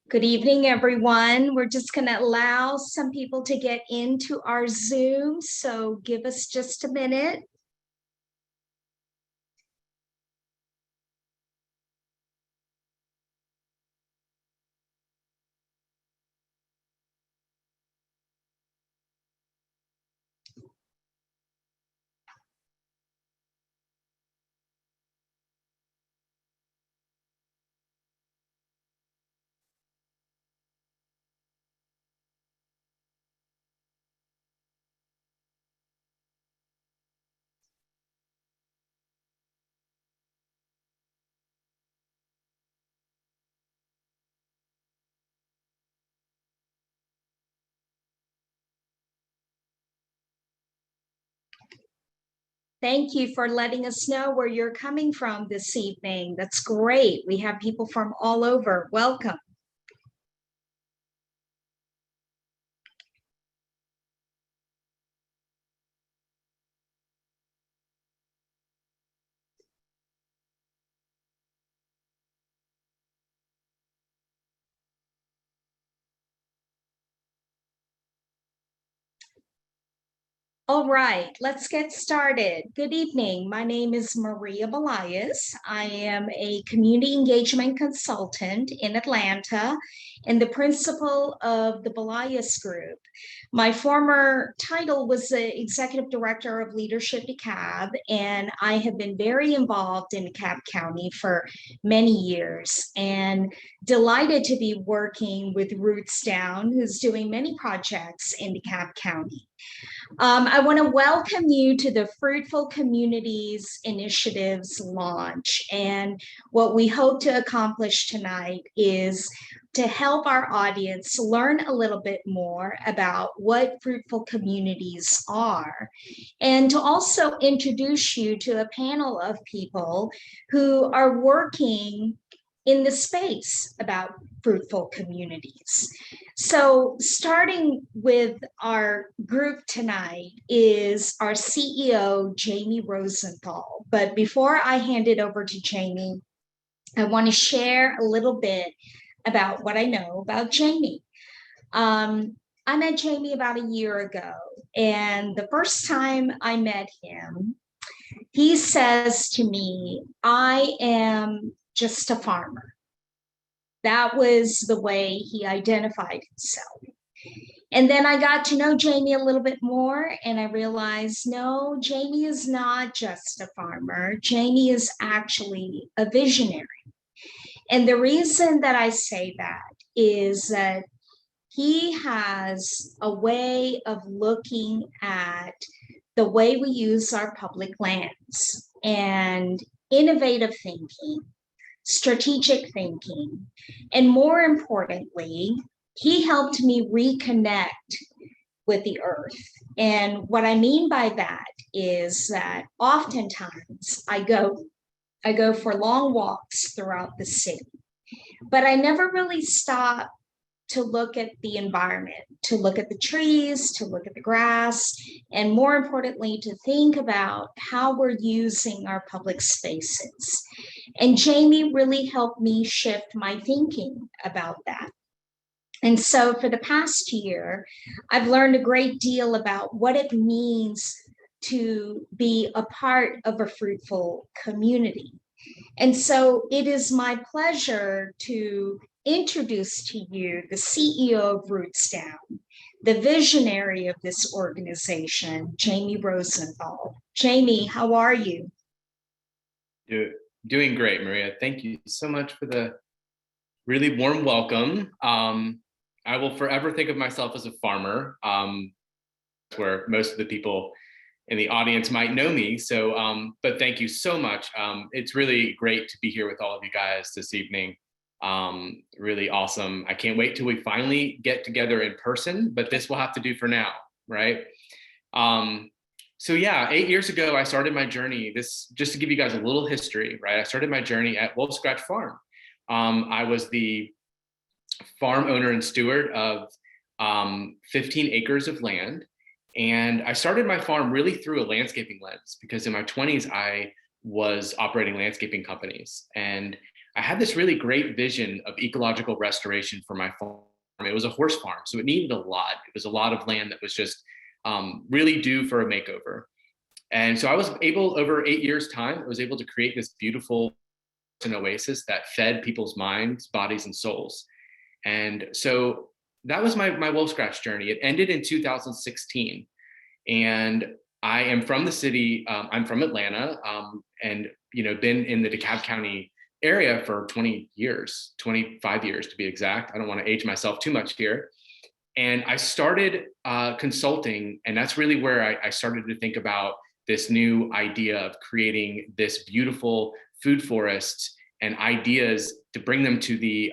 Good evening, everyone. We're just going to allow some people to get into our Zoom, so give us just a minute. Thank you for letting us know where you're coming from this evening. That's great. We have people from all over. Welcome. All right, let's get started. Good evening. My name is Maria Belias. I am a community engagement consultant in Atlanta and the principal of the Belias Group. My former title was the Executive Director of Leadership DeKalb, and I have been very involved in DeKalb County for many years and delighted to be working with Rootstown, who's doing many projects in DeKalb County. I want to welcome you to the Fruitful Communities Initiatives launch. And what we hope to accomplish tonight is to help our audience learn a little bit more about what Fruitful Communities are, and to also introduce you to a panel of people who are working in the space about fruitful communities. So starting with our group tonight is our CEO, Jamie Rosenthal. But before I hand it over to Jamie, I want to share a little bit about what I know about Jamie. I met Jamie about a year ago, and the first time I met him, he says to me, I am just a farmer. That was the way he identified himself. And then I got to know Jamie a little bit more, and I realized no, Jamie is not just a farmer. Jamie is actually a visionary. And the reason that I say that is that he has a way of looking at the way we use our public lands and innovative thinking, strategic thinking, and more importantly, he helped me reconnect with the earth. And what I mean by that is that oftentimes I go for long walks throughout the city, but I never really stop to look at the environment, to look at the trees, to look at the grass, and more importantly, to think about how we're using our public spaces. And Jamie really helped me shift my thinking about that. And so for the past year, I've learned a great deal about what it means to be a part of a fruitful community. And so it is my pleasure to introduce to you the CEO of Rootstown, the visionary of this organization, Jamie Rosenthal. Jamie, how are you? Doing great, Maria. Thank you so much for the really warm welcome. I will forever think of myself as a farmer, where most of the people in the audience might know me. So, but thank you so much. It's really great to be here with all of you guys this evening. Really awesome. I can't wait till we finally get together in person, but this will have to do for now, right? So yeah, 8 years ago, I started my journey. This, just to give you guys a little history, right? I started my journey at Wolf Scratch Farm. I was the farm owner and steward of 15 acres of land. And I started my farm really through a landscaping lens, because in my 20s, I was operating landscaping companies. And I had this really great vision of ecological restoration for my farm. It was a horse farm, so it needed a lot. It was a lot of land that was just really due for a makeover. And so I was able, over 8 years' time, I was able to create this beautiful an oasis that fed people's minds, bodies, and souls. And so that was my wolf scratch journey. It ended in 2016. And I am from the city. I'm from Atlanta, and been in the DeKalb County area for 20 years, 25 years to be exact. I don't want to age myself too much here. And I started consulting, and that's really where I started to think about this new idea of creating this beautiful food forests and ideas to bring them to the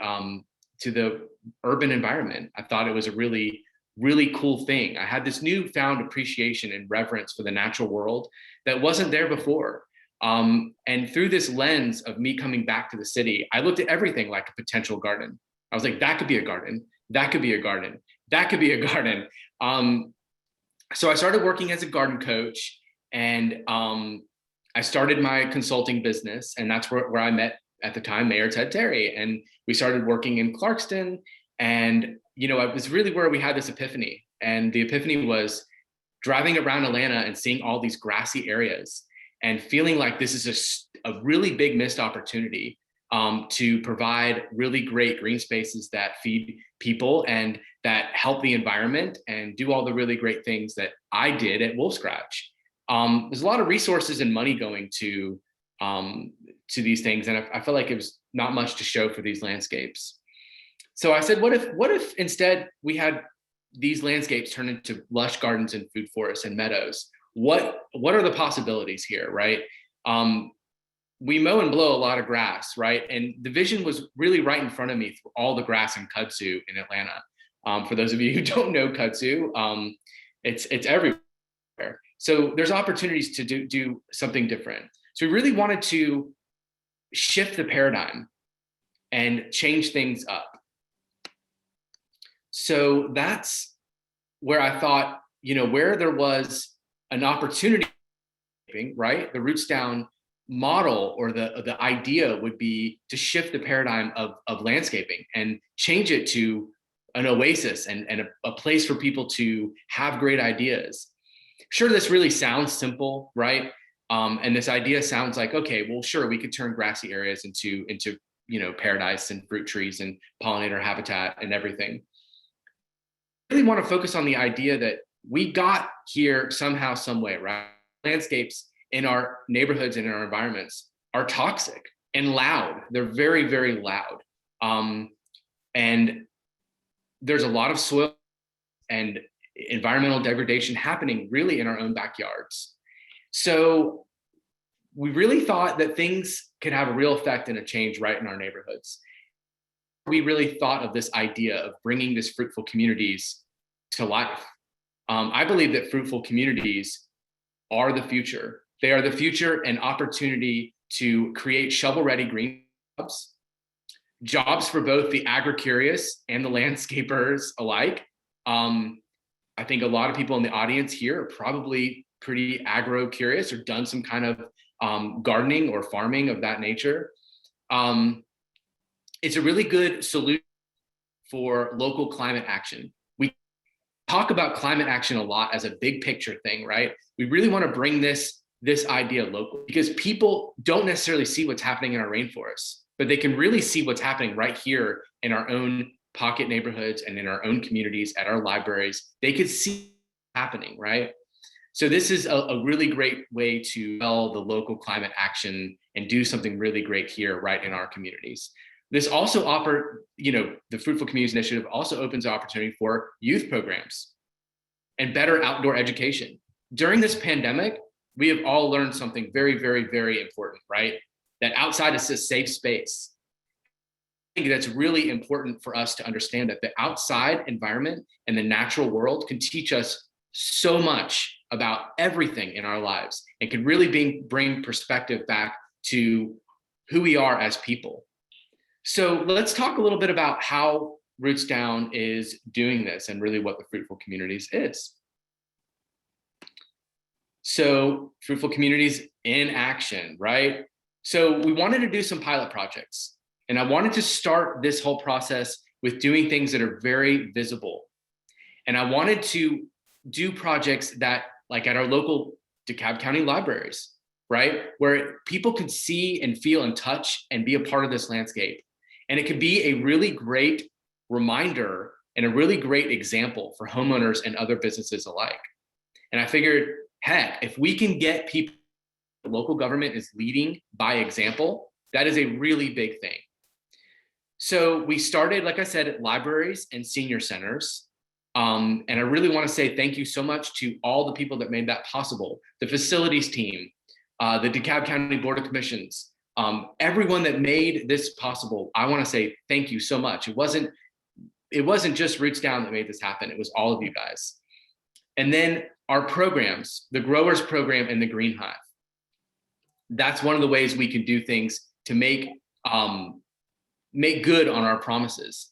urban environment. I thought it was a really, really cool thing. I had this newfound appreciation and reverence for the natural world that wasn't there before. And through this lens of me coming back to the city, I looked at everything like a potential garden. I was like, that could be a garden. That could be a garden. That could be a garden. So I started working as a garden coach, and I started my consulting business, and that's where I met at the time Mayor Ted Terry, and we started working in Clarkston. And it was really where we had this epiphany, and the epiphany was driving around Atlanta and seeing all these grassy areas and feeling like this is a really big missed opportunity to provide really great green spaces that feed people and that help the environment and do all the really great things that I did at Wolf Scratch. There's a lot of resources and money going to these things, and I felt like it was not much to show for these landscapes. So I said, what if instead we had these landscapes turn into lush gardens and food forests and meadows? What are the possibilities here, right? We mow and blow a lot of grass, right? And the vision was really right in front of me through all the grass in kudzu in Atlanta. For those of you who don't know kudzu, it's everywhere. So there's opportunities to do something different. So we really wanted to shift the paradigm and change things up. So that's where I thought, where there was an opportunity, right? The Rootstown model or the idea would be to shift the paradigm of landscaping and change it to an oasis and a place for people to have great ideas. Sure, this really sounds simple, right? And this idea sounds like, okay, well, sure, we could turn grassy areas into paradise and fruit trees and pollinator habitat and everything. I really want to focus on the idea that we got here somehow, some way, right? Landscapes in our neighborhoods and in our environments are toxic and loud. They're very, very loud. And there's a lot of soil and environmental degradation happening really in our own backyards. So we really thought that things could have a real effect and a change right in our neighborhoods. We really thought of this idea of bringing this fruitful communities to life. I believe that fruitful communities are the future. They are the future and opportunity to create shovel-ready green jobs for both the agri-curious and the landscapers alike. I think a lot of people in the audience here are probably pretty agro-curious or done some kind of gardening or farming of that nature. It's a really good solution for local climate action. We talk about climate action a lot as a big picture thing, right? We really want to bring this idea local because people don't necessarily see what's happening in our rainforests, but they can really see what's happening right here in our own pocket neighborhoods and in our own communities, at our libraries. They could see happening, right? So this is a really great way to tell the local climate action and do something really great here right in our communities. This also the Fruitful Communities Initiative also opens opportunity for youth programs and better outdoor education. During this pandemic, we have all learned something very, very, very important, right? That outside is a safe space. I think that's really important for us to understand that the outside environment and the natural world can teach us so much about everything in our lives and can really bring perspective back to who we are as people. So let's talk a little bit about how Rootstown is doing this and really what the Fruitful Communities is. So Fruitful Communities in action, right? So we wanted to do some pilot projects. And I wanted to start this whole process with doing things that are very visible. And I wanted to do projects that, like at our local DeKalb County libraries, right? Where people could see and feel and touch and be a part of this landscape. And it could be a really great reminder and a really great example for homeowners and other businesses alike. And I figured, heck, if we can get people, the local government is leading by example, that is a really big thing. So we started, like I said, at libraries and senior centers. And I really want to say thank you so much to all the people that made that possible. The facilities team, the DeKalb County Board of Commissions, everyone that made this possible. I want to say thank you so much. It wasn't just Rootstown that made this happen. It was all of you guys. And then our programs, the Growers Program and the Green Hive. That's one of the ways we can do things to make good on our promises.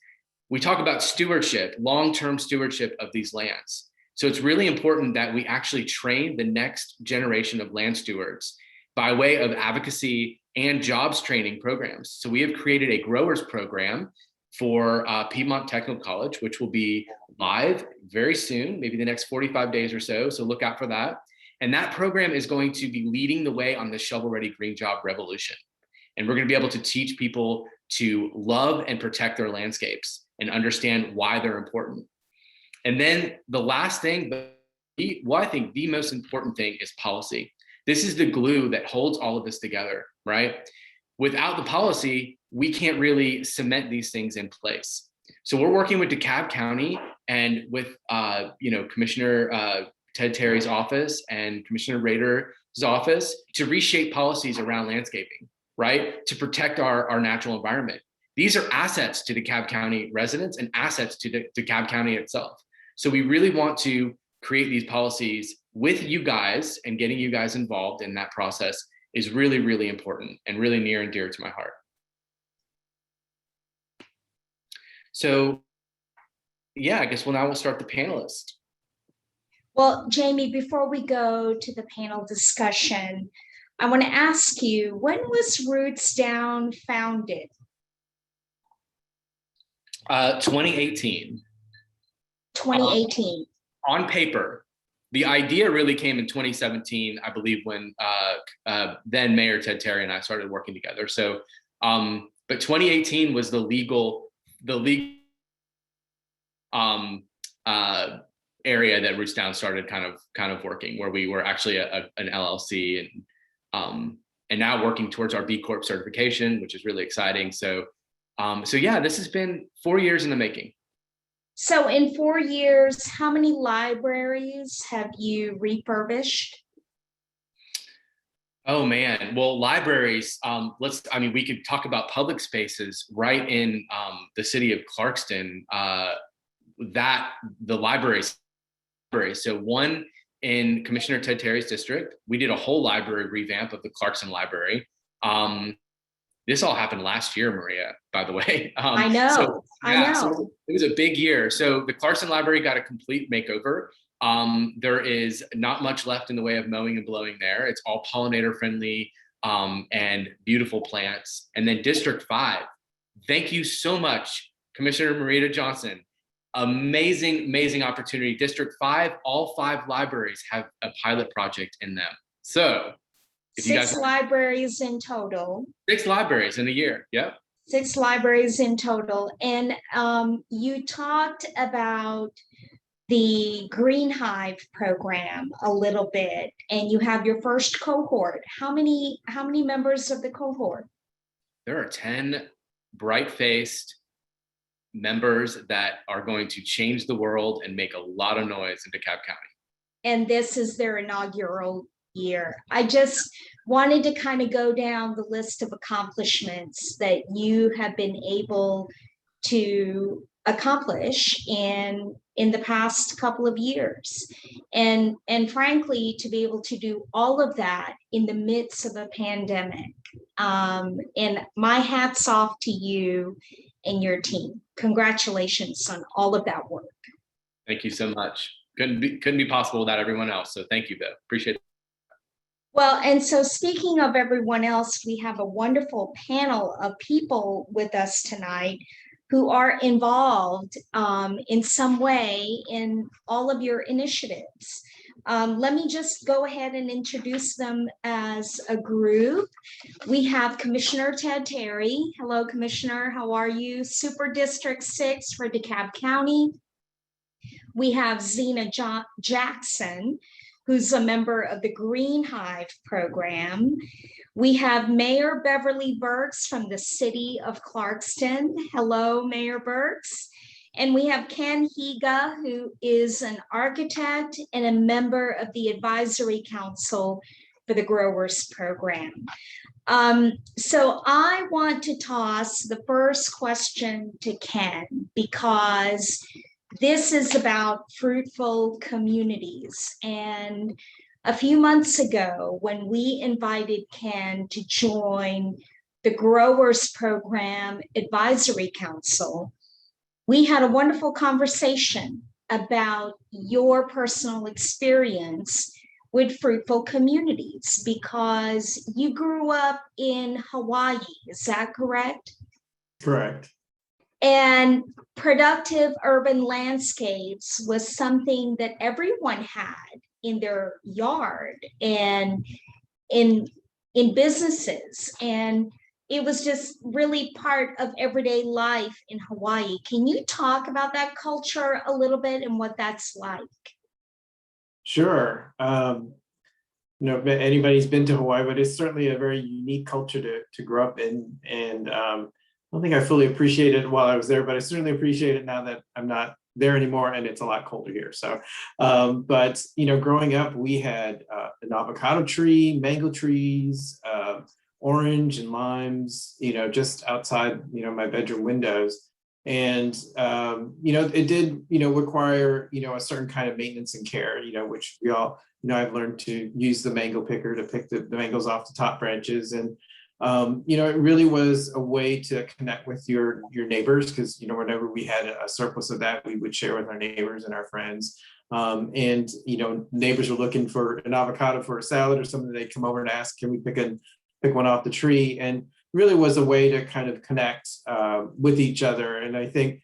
We talk about stewardship, long-term stewardship of these lands. So it's really important that we actually train the next generation of land stewards by way of advocacy and jobs training programs. So we have created a growers program for Piedmont Technical College, which will be live very soon, maybe the next 45 days or so. So look out for that. And that program is going to be leading the way on the shovel-ready green job revolution. And we're going to be able to teach people to love and protect their landscapes and understand why they're important. And then the last thing, I think the most important thing is policy. This is the glue that holds all of this together, right? Without the policy, we can't really cement these things in place. So we're working with DeKalb County and with Commissioner Ted Terry's office and Commissioner Rader's office to reshape policies around landscaping, right? To protect our natural environment. These are assets to DeKalb County residents and assets to DeKalb County itself. So we really want to create these policies with you guys, and getting you guys involved in that process is really, really important and really near and dear to my heart. So yeah, I guess we'll start the panelists. Well, Jamie, before we go to the panel discussion, I want to ask you, when was Rootstown founded? 2018. 2018. On paper. The idea really came in 2017, I believe, when then Mayor Ted Terry and I started working together. So, but 2018 was the legal area that Rootstown started kind of working, where we were actually an LLC, and now working towards our B Corp certification, which is really exciting. So yeah, this has been 4 years in the making. So in 4 years, how many libraries have you refurbished? Oh man, well, libraries, we could talk about public spaces right in the city of Clarkston, the libraries. So one in Commissioner Ted Terry's district, we did a whole library revamp of the Clarkston Library. This all happened last year, Maria, by the way. I know. So it was a big year. So the Clarkston Library got a complete makeover. There is not much left in the way of mowing and blowing there. It's all pollinator friendly and beautiful plants. And then District 5, thank you so much, Commissioner Marita Johnson. Amazing opportunity. District 5, all 5 libraries have a pilot project in them. So if you guys, 6 libraries in total. 6 libraries in a year. Yep. 6 libraries in total. And you talked about the Green Hive program a little bit, and you have your first cohort. How many members of the cohort? There are 10 bright-faced members that are going to change the world and make a lot of noise in DeKalb County. And this is their inaugural year. I just wanted to kind of go down the list of accomplishments that you have been able to accomplish in the past couple of years, and frankly, to be able to do all of that in the midst of a pandemic. And my hat's off to you and your team. Congratulations on all of that work. Thank you so much. Couldn't be possible without everyone else. So thank you, Bill. Appreciate it. Well, and so speaking of everyone else, we have a wonderful panel of people with us tonight who are involved in some way in all of your initiatives. Let me just go ahead and introduce them as a group. We have Commissioner Ted Terry. Hello, Commissioner. How are you? Super District 6 for DeKalb County. We have Jackson, who's a member of the Green Hive program. We have Mayor Beverly Burks from the city of Clarkston. Hello, Mayor Burks. And we have Ken Higa, who is an architect and a member of the advisory council for the Growers program. So I want to toss the first question to Ken because this is about fruitful communities. And a few months ago, when we invited Ken to join the Growers Program Advisory Council, we had a wonderful conversation about your personal experience with fruitful communities because you grew up in Hawaii. Is that correct? Correct. And productive urban landscapes was something that everyone had in their yard and in businesses. And it was just really part of everyday life in Hawaii. Can you talk about that culture a little bit and what that's like? Sure. Anybody's been to Hawaii, but it's certainly a very unique culture to grow up in. And I don't think I fully appreciated it while I was there, but I certainly appreciate it now that I'm not there anymore and it's a lot colder here. So, but growing up, we had an avocado tree, mango trees, orange and limes, just outside, my bedroom windows. And, it did, require, a certain kind of maintenance and care, which we all, I've learned to use the mango picker to pick the mangoes off the top branches. And, it really was a way to connect with your neighbors because, whenever we had a surplus of that, we would share with our neighbors and our friends. And, neighbors were looking for an avocado for a salad or something. They'd come over and ask, can we pick one off the tree? And really was a way to kind of connect with each other. And I think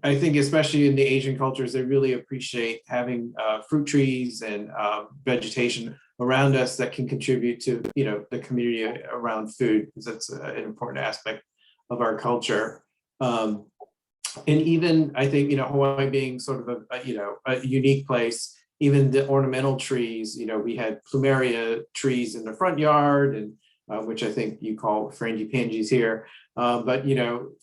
especially in the Asian cultures, they really appreciate having fruit trees and vegetation around us that can contribute to, the community around food, because that's an important aspect of our culture. And even I think, Hawaii being sort of a unique place, even the ornamental trees, we had plumeria trees in the front yard and which I think you call frangipanges here. But,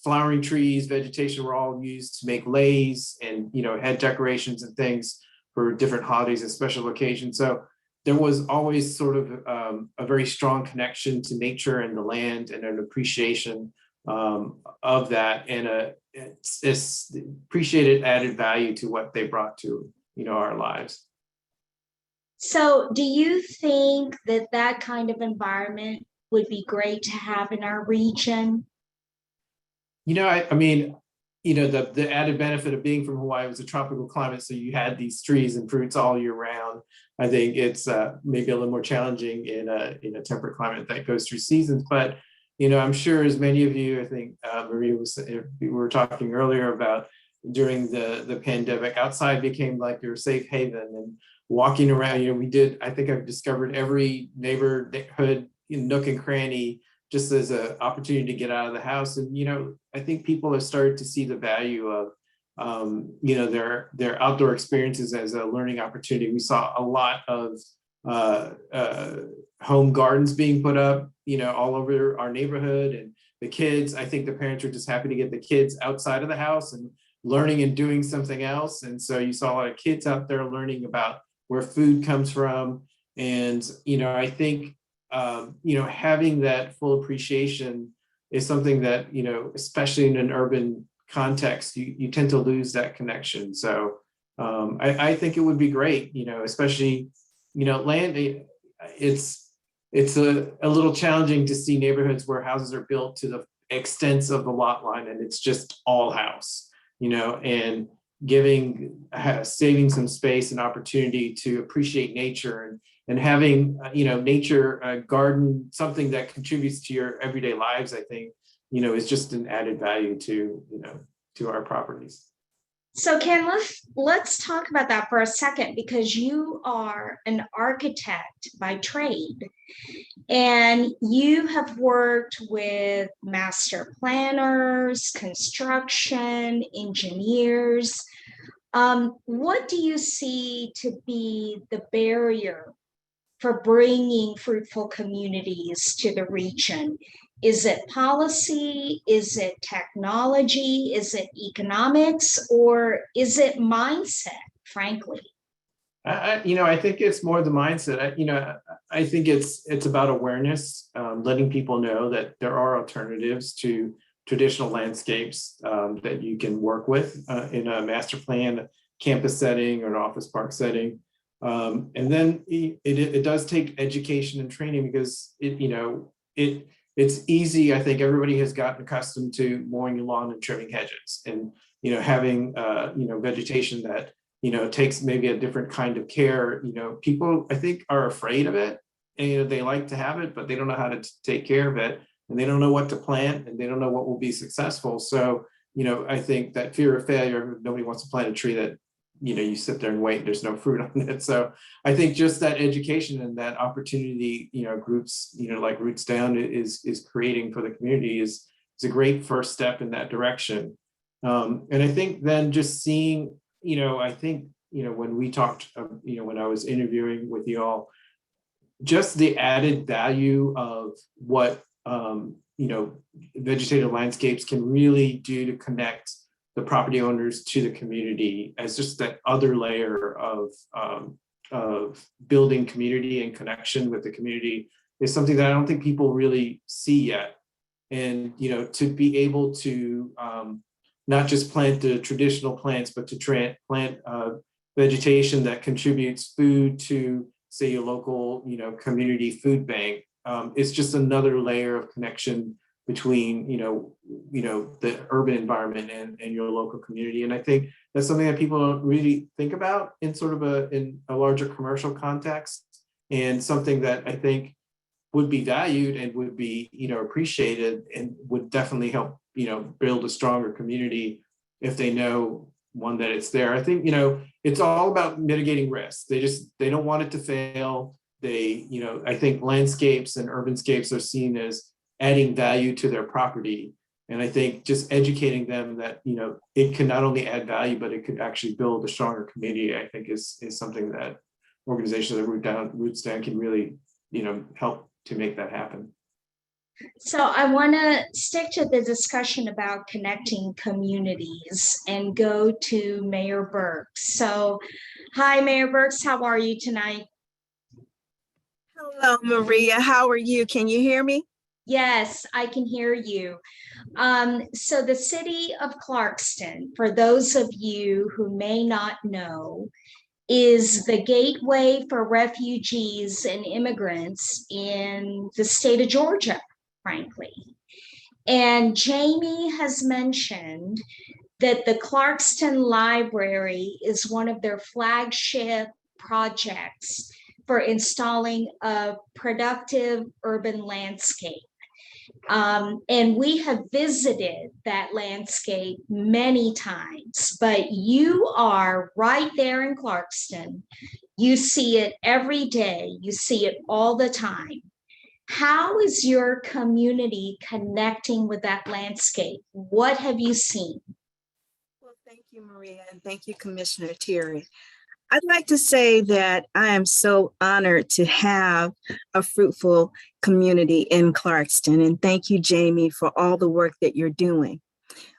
flowering trees, vegetation were all used to make leis and, had decorations and things for different holidays and special occasions. So there was always sort of a very strong connection to nature and the land and an appreciation of that and it's appreciated added value to what they brought to, our lives. So do you think that that kind of environment would be great to have in our region? I mean, the added benefit of being from Hawaii was a tropical climate. So you had these trees and fruits all year round. I think it's maybe a little more challenging in a temperate climate that goes through seasons. But, I'm sure as many of you, I think Maria we were talking earlier about during the pandemic, outside became like your safe haven and walking around, I think I've discovered every neighborhood nook and cranny just as an opportunity to get out of the house. And, I think people have started to see the value of, their outdoor experiences as a learning opportunity. We saw a lot of home gardens being put up, all over our neighborhood, and the kids, I think the parents are just happy to get the kids outside of the house and learning and doing something else. And so you saw a lot of kids out there learning about where food comes from. And, I think, having that full appreciation is something that, especially in an urban context, you tend to lose that connection. So I think it would be great, especially, land, it's a little challenging to see neighborhoods where houses are built to the extent of the lot line and it's just all house, and saving some space and opportunity to appreciate nature and having, nature, garden, something that contributes to your everyday lives, I think, is just an added value to, to our properties. So Ken, let's talk about that for a second, because you are an architect by trade and you have worked with master planners, construction, engineers. What do you see to be the barrier for bringing fruitful communities to the region? Is it policy? Is it technology? Is it economics? Or is it mindset, frankly? I think it's more the mindset. I think it's about awareness, letting people know that there are alternatives to traditional landscapes that you can work with in a master plan campus setting or an office park setting. And then it does take education and training, because it's easy. I think everybody has gotten accustomed to mowing your lawn and trimming hedges, and having vegetation that takes maybe a different kind of care. People, I think, are afraid of it, and they like to have it, but they don't know how to take care of it, and they don't know what to plant, and they don't know what will be successful. So I think that fear of failure, nobody wants to plant a tree that you sit there and wait, there's no fruit on it. So I think just that education and that opportunity, groups like Rootstown is creating for the community is a great first step in that direction. And I think then just seeing, I think when we talked, when I was interviewing with you all, just the added value of what vegetative landscapes can really do to connect the property owners to the community, as just that other layer of building community and connection with the community, is something that I don't think people really see yet. And to be able to not just plant the traditional plants, but to plant vegetation that contributes food to, say, your local community food bank, it's just another layer of connection between the urban environment and your local community. And I think that's something that people don't really think about in sort of in a larger commercial context, and something that I think would be valued and would be appreciated, and would definitely help build a stronger community if they know, one, that it's there. I think it's all about mitigating risks. They don't want it to fail. I think landscapes and urbanscapes are seen as adding value to their property. And I think just educating them that, it can not only add value, but it could actually build a stronger community, I think is something that organizations like Rootstown can really, help to make that happen. So I want to stick to the discussion about connecting communities and go to Mayor Burks. So, hi, Mayor Burks, how are you tonight? Hello, Maria. How are you? Can you hear me? Yes, I can hear you. So the city of Clarkston, for those of you who may not know, is the gateway for refugees and immigrants in the state of Georgia, frankly. And Jamie has mentioned that the Clarkston Library is one of their flagship projects for installing a productive urban landscape. And we have visited that landscape many times, but you are right there in Clarkston. You see it every day. You see it all the time. How is your community connecting with that landscape? What have you seen? Well, thank you, Maria, and thank you, Commissioner Terry. I'd like to say that I am so honored to have a fruitful community in Clarkston. And thank you, Jamie, for all the work that you're doing.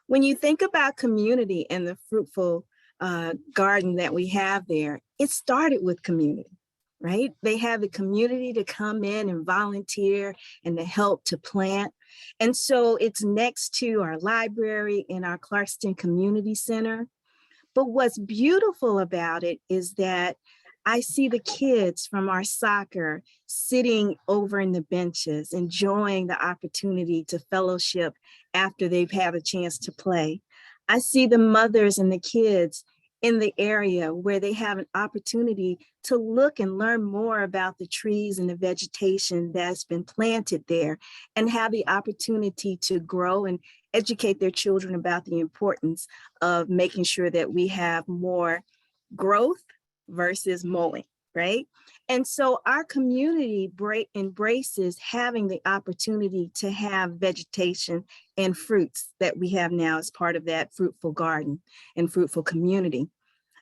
When you think about community and the fruitful garden that we have there, it started with community, right? They have the community to come in and volunteer and to help to plant. And so it's next to our library in our Clarkston Community Center. But what's beautiful about it is that I see the kids from our soccer sitting over in the benches, enjoying the opportunity to fellowship after they've had a chance to play. I see the mothers and the kids in the area where they have an opportunity to look and learn more about the trees and the vegetation that's been planted there, and have the opportunity to grow and educate their children about the importance of making sure that we have more growth versus mowing, right? And so our community embraces having the opportunity to have vegetation and fruits that we have now as part of that fruitful garden and fruitful community.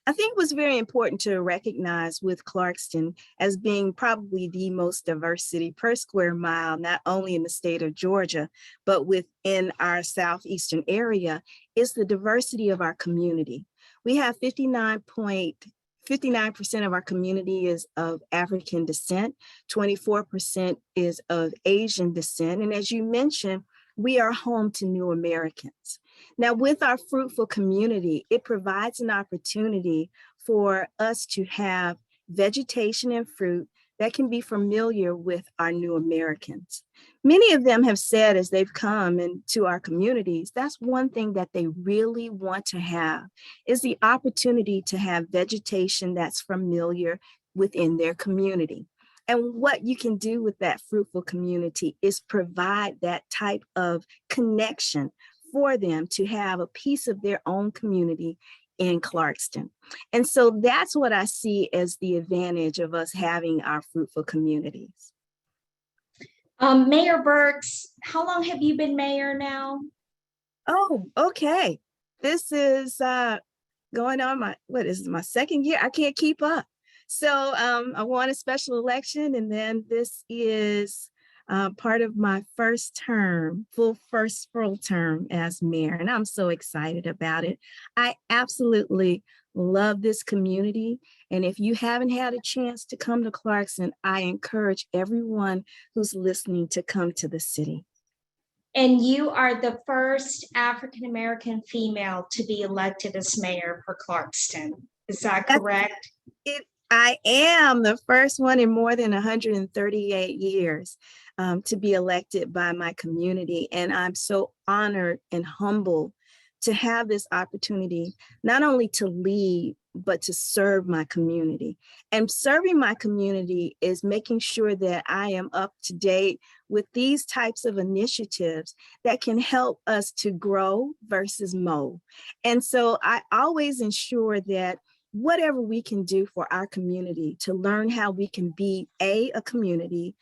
I think it was very important to recognize with Clarkston as being probably the most diverse city per square mile, not only in the state of Georgia, but within our southeastern area, is the diversity of our community. We have 59% of our community is of African descent, 24% is of Asian descent. And as you mentioned, we are home to new Americans. Now, with our fruitful community, it provides an opportunity for us to have vegetation and fruit that can be familiar with our new Americans. Many of them have said as they've come into our communities, that's one thing that they really want to have, is the opportunity to have vegetation that's familiar within their community. And what you can do with that fruitful community is provide that type of connection for them to have a piece of their own community in Clarkston. And so that's what I see as the advantage of us having our fruitful communities. Mayor Burks, how long have you been mayor now? Oh, okay. This is going on my second year? I can't keep up. So I won a special election, and then this is part of my first full term as mayor, and I'm so excited about it. I absolutely love this community, and if you haven't had a chance to come to Clarkston, I encourage everyone who's listening to come to the city. And you are the first African-American female to be elected as mayor for Clarkston. Is that correct? I am the first one in more than 138 years to be elected by my community. And I'm so honored and humbled to have this opportunity, not only to lead, but to serve my community. And serving my community is making sure that I am up to date with these types of initiatives that can help us to grow versus mow. And so I always ensure that whatever we can do for our community to learn how we can be a community,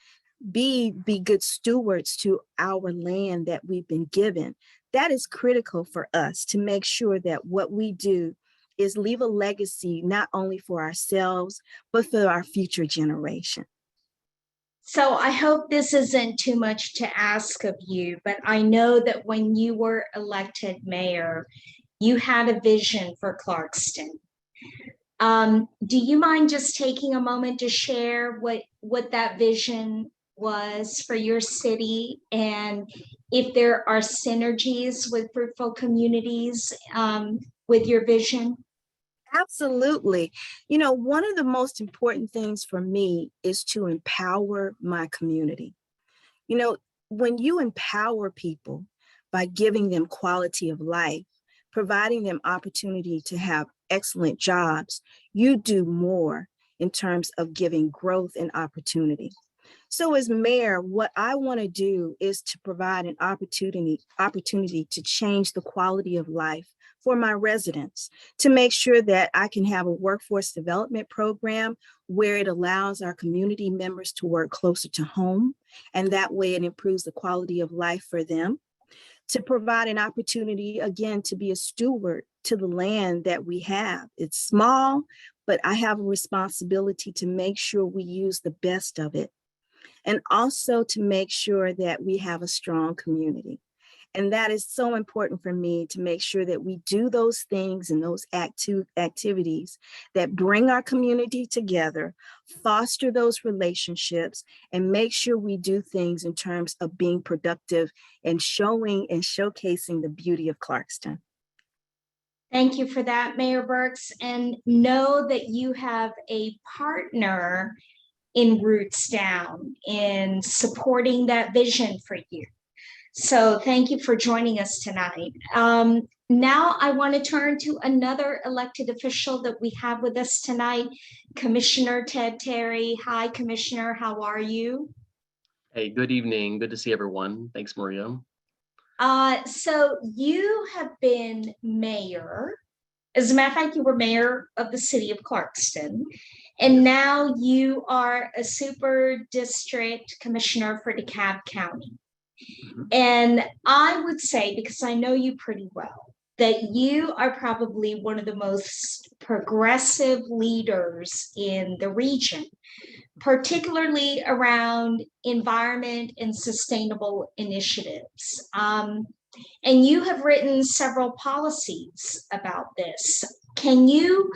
be good stewards to our land that we've been given. That is critical for us to make sure that what we do is leave a legacy, not only for ourselves, but for our future generation. So I hope this isn't too much to ask of you, but I know that when you were elected mayor, you had a vision for Clarkston. Do you mind just taking a moment to share what that vision was for your city, and if there are synergies with Fruitful Communities with your vision? Absolutely. You know, one of the most important things for me is to empower my community. You know, when you empower people by giving them quality of life, providing them opportunity to have excellent jobs, you do more in terms of giving growth and opportunity. So as mayor, what I want to do is to provide an opportunity to change the quality of life for my residents, to make sure that I can have a workforce development program where it allows our community members to work closer to home, and that way it improves the quality of life for them. To provide an opportunity, again, to be a steward to the land that we have. It's small, but I have a responsibility to make sure we use the best of it. And also to make sure that we have a strong community. And that is so important for me, to make sure that we do those things and those activities that bring our community together, foster those relationships, and make sure we do things in terms of being productive and showing and showcasing the beauty of Clarkston. Thank you for that, Mayor Burks. And know that you have a partner in Rootstown in supporting that vision for you. So thank you for joining us tonight. Now I want to turn to another elected official that we have with us tonight, Commissioner Ted Terry. Hi, Commissioner. How are you? Hey, good evening. Good to see everyone. Thanks, Maria. So you have been mayor. As a matter of fact, you were mayor of the city of Clarkston, and now you are a super district commissioner for DeKalb County. And I would say, because I know you pretty well, that you are probably one of the most progressive leaders in the region, particularly around environment and sustainable initiatives. And you have written several policies about this. Can you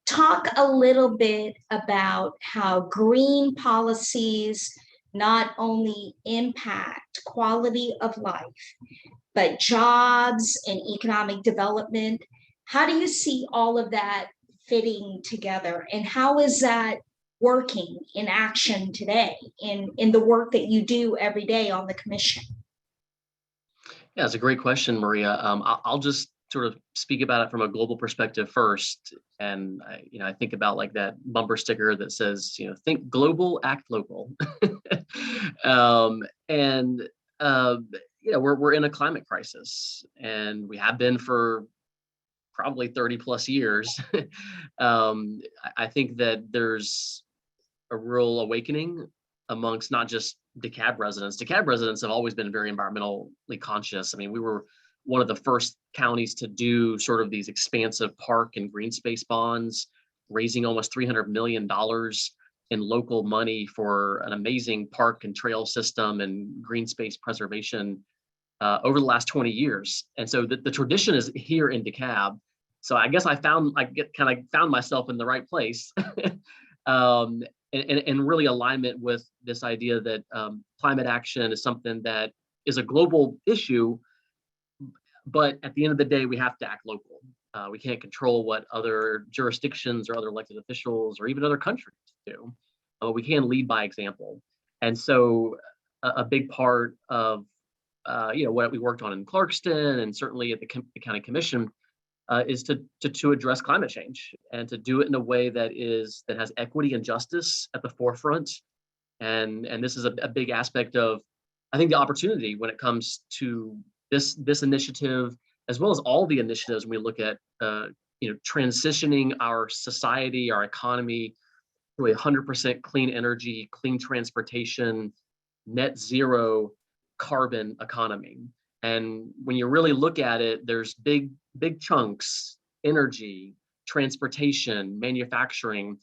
talk a little bit about how green policies not only impact quality of life, but jobs and economic development? How do you see all of that fitting together? And how is that working in action today in the work that you do every day on the commission? Yeah, it's a great question, Maria. I'll just sort of speak about it from a global perspective first. And I think about like that bumper sticker that says, think global, act local. We're in a climate crisis, and we have been for probably 30 plus years. I think that there's a real awakening amongst not just DeKalb residents. DeKalb residents have always been very environmentally conscious. I mean, we were one of the first counties to do sort of these expansive park and green space bonds, raising almost $300 million in local money for an amazing park and trail system and green space preservation over the last 20 years. And so the tradition is here in DeKalb. So I guess I found myself in the right place. And really alignment with this idea that climate action is something that is a global issue, but at the end of the day, we have to act local. We can't control what other jurisdictions or other elected officials or even other countries do. We can lead by example. And so a big part of what we worked on in Clarkston and certainly at the county commission is to address climate change and to do it in a way that has equity and justice at the forefront. And this is a big aspect of, I think, the opportunity when it comes to this initiative, as well as all the initiatives when we look at transitioning our society, our economy to 100% clean energy, clean transportation, net zero carbon economy. And when you really look at it, there's big chunks: energy, transportation, manufacturing.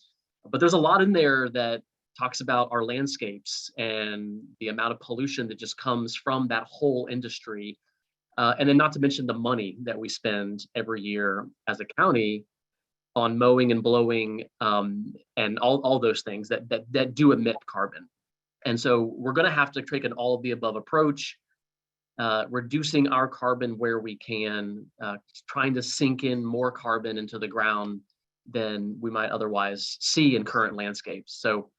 But there's a lot in there that talks about our landscapes and the amount of pollution that just comes from that whole industry. And then not to mention the money that we spend every year as a county on mowing and blowing and all those things that do emit carbon. And so we're going to have to take an all of the above approach. Reducing our carbon where we can, trying to sink in more carbon into the ground than we might otherwise see in current landscapes. So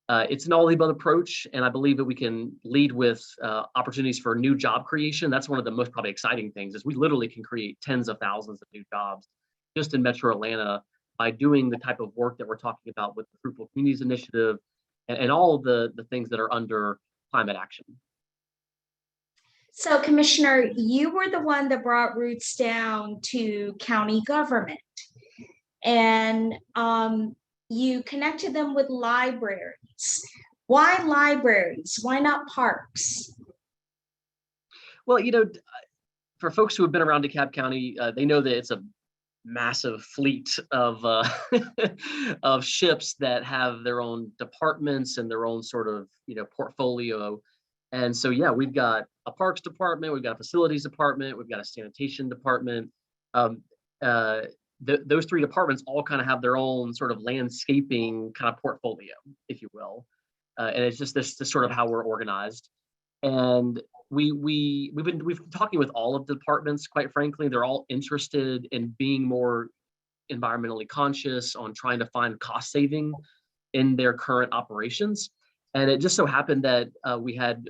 it's an all-of-the-above approach, and I believe that we can lead with opportunities for new job creation. That's one of the most probably exciting things, is we literally can create tens of thousands of new jobs just in Metro Atlanta by doing the type of work that we're talking about with the Fruitful Communities initiative and all of the things that are under climate action. So, Commissioner, you were the one that brought Rootstown to county government, and you connected them with libraries. Why libraries? Why not parks? Well, for folks who have been around DeKalb County, they know that it's a massive fleet of of ships that have their own departments and their own sort of portfolio. And so, yeah, we've got a parks department, we've got a facilities department, we've got a sanitation department. Those three departments all kind of have their own sort of landscaping kind of portfolio, if you will. And it's just this sort of how we're organized. And we've been talking with all of the departments, quite frankly. They're all interested in being more environmentally conscious, on trying to find cost saving in their current operations. And it just so happened that we had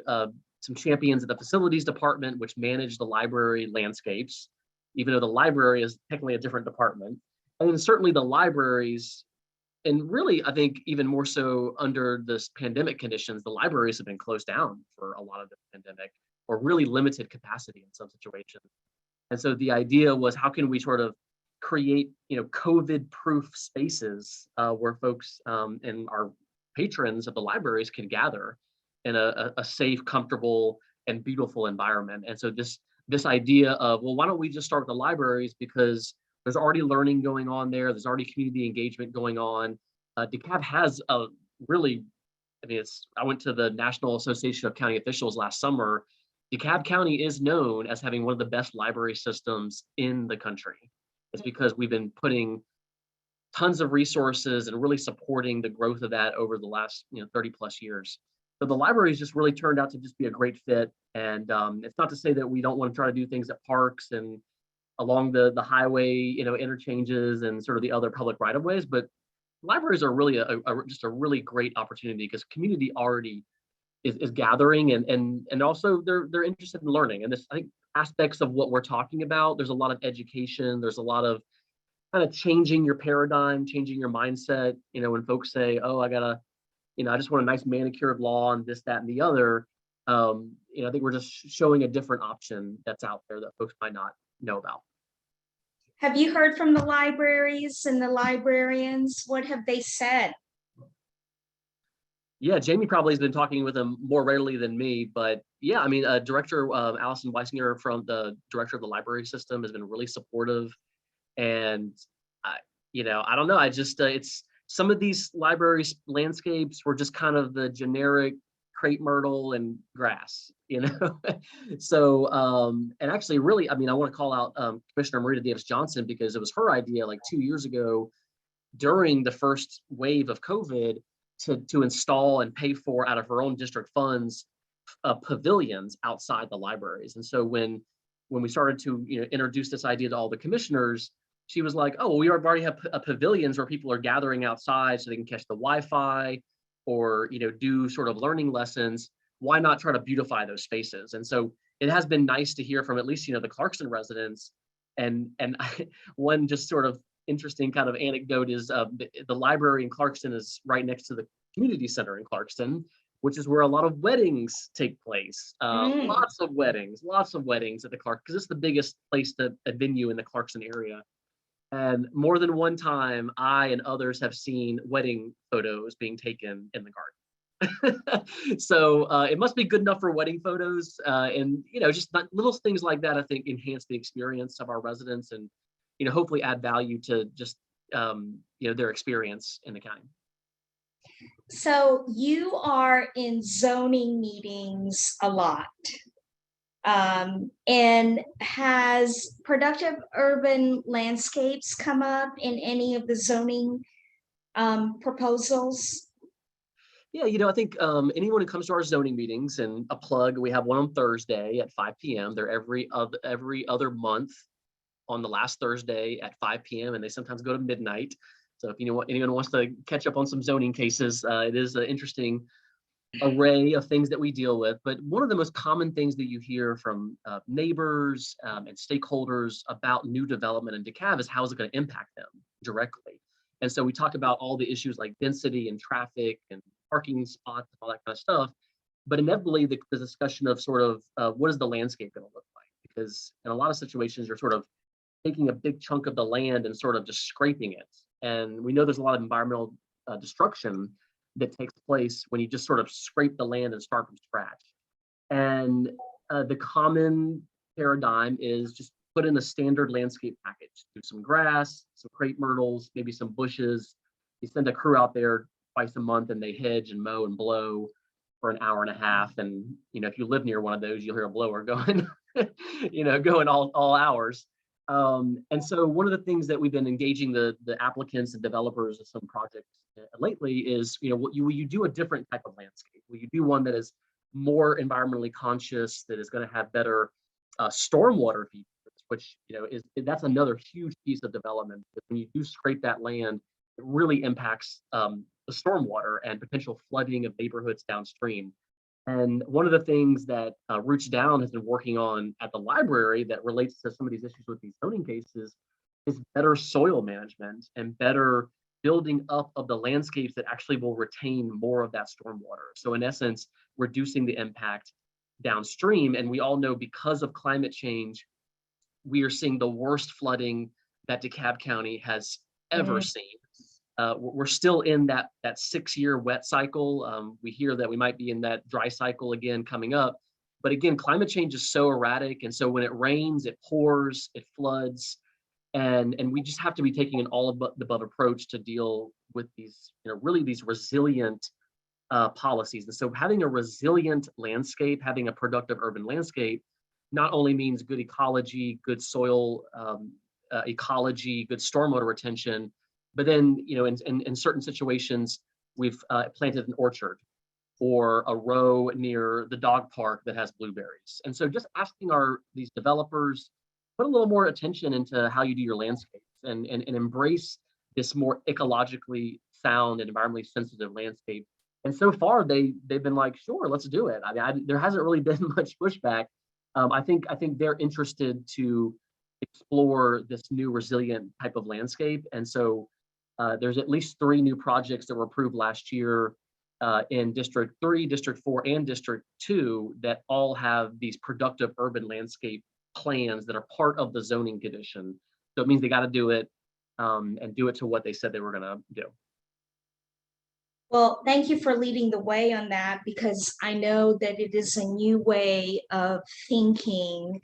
some champions at the facilities department, which manage the library landscapes, even though the library is technically a different department. And then certainly the libraries, and really, I think even more so under this pandemic conditions, the libraries have been closed down for a lot of the pandemic, or really limited capacity in some situations. And so the idea was, how can we sort of create, COVID-proof spaces where folks and our patrons of the libraries can gather in a safe, comfortable, and beautiful environment. And so this idea of, well, why don't we just start with the libraries, because there's already learning going on there. There's already community engagement going on. DeKalb has a really, I went to the National Association of County Officials last summer. DeKalb County is known as having one of the best library systems in the country. It's because we've been putting tons of resources and really supporting the growth of that over the last 30 plus years. So the libraries just really turned out to just be a great fit. And it's not to say that we don't want to try to do things at parks and along the highway, interchanges and sort of the other public right of ways, but libraries are really just a really great opportunity, because community already is gathering, and also they're interested in learning. And this, I think, aspects of what we're talking about, there's a lot of education, there's a lot of kind of changing your paradigm, changing your mindset. When folks say, oh, I just want a nice manicured lawn, this, that, and the other. I think we're just showing a different option that's out there that folks might not know about. Have you heard from the libraries and the librarians? What have they said? Yeah, Jamie probably has been talking with them more regularly than me, but yeah, Director Allison Weisinger, from the director of the library system, has been really supportive. And I don't know, it's some of these library landscapes were just kind of the generic crepe myrtle and grass, So, and actually really, I want to call out Commissioner Marita Davis Johnson, because it was her idea like 2 years ago during the first wave of COVID to install and pay for, out of her own district funds, pavilions outside the libraries. And so when we started to introduce this idea to all the commissioners, she was like, oh, well, we already have pavilions where people are gathering outside so they can catch the Wi-Fi or do sort of learning lessons. Why not try to beautify those spaces? And so it has been nice to hear from at least the Clarkston residents. And one just sort of interesting kind of anecdote is the library in Clarkston is right next to the community center in Clarkston, which is where a lot of weddings take place. Lots of weddings at the Clark, because it's the biggest a venue in the Clarkston area. And more than one time, I and others have seen wedding photos being taken in the garden. So it must be good enough for wedding photos. And, just little things like that, I think, enhance the experience of our residents and, hopefully add value to just, their experience in the county. So you are in zoning meetings a lot. And has productive urban landscapes come up in any of the zoning proposals? Yeah, I think anyone who comes to our zoning meetings, and a plug, we have one on Thursday at 5 p.m. They're every other month on the last Thursday at 5 p.m. and they sometimes go to midnight. So if anyone wants to catch up on some zoning cases, it is an interesting array of things that we deal with. But one of the most common things that you hear from neighbors and stakeholders about new development in DeKalb is how is it going to impact them directly. And so we talk about all the issues like density and traffic and parking spots and all that kind of stuff. But inevitably, the discussion of sort of what is the landscape going to look like? Because in a lot of situations, you're sort of taking a big chunk of the land and sort of just scraping it. And we know there's a lot of environmental destruction that takes place when you just sort of scrape the land and start from scratch. And the common paradigm is just put in a standard landscape package. Do some grass, some crepe myrtles, maybe some bushes. You send a crew out there twice a month and they hedge and mow and blow for an hour and a half. And, if you live near one of those, you'll hear a blower going, going all hours. And so one of the things that we've been engaging the applicants and developers of some projects lately is, will you do a different type of landscape? Will you do one that is more environmentally conscious, that is going to have better stormwater features, which, that's another huge piece of development. When you do scrape that land, it really impacts the stormwater and potential flooding of neighborhoods downstream. And one of the things that Rootstown has been working on at the library that relates to some of these issues with these zoning cases is better soil management and better building up of the landscapes that actually will retain more of that stormwater. So in essence, reducing the impact downstream. And we all know because of climate change, we are seeing the worst flooding that DeKalb County has ever seen. We're still in that 6-year wet cycle. We hear that we might be in that dry cycle again coming up. But again, climate change is so erratic. And so when it rains, it pours, it floods. And we just have to be taking an all of the above approach to deal with these, really these resilient policies. And so having a resilient landscape, having a productive urban landscape, not only means good ecology, good soil ecology, good stormwater retention, but then, in certain situations, we've planted an orchard or a row near the dog park that has blueberries. And so just asking these developers, put a little more attention into how you do your landscapes and embrace this more ecologically sound and environmentally sensitive landscape. And so far they've been like, sure, let's do it. I mean, there hasn't really been much pushback. I think they're interested to explore this new resilient type of landscape. And so there's at least 3 new projects that were approved last year in District 3, District 4, and District 2 that all have these productive urban landscape plans that are part of the zoning condition. So it means they got to do it and do it to what they said they were going to do. Well, thank you for leading the way on that, because I know that it is a new way of thinking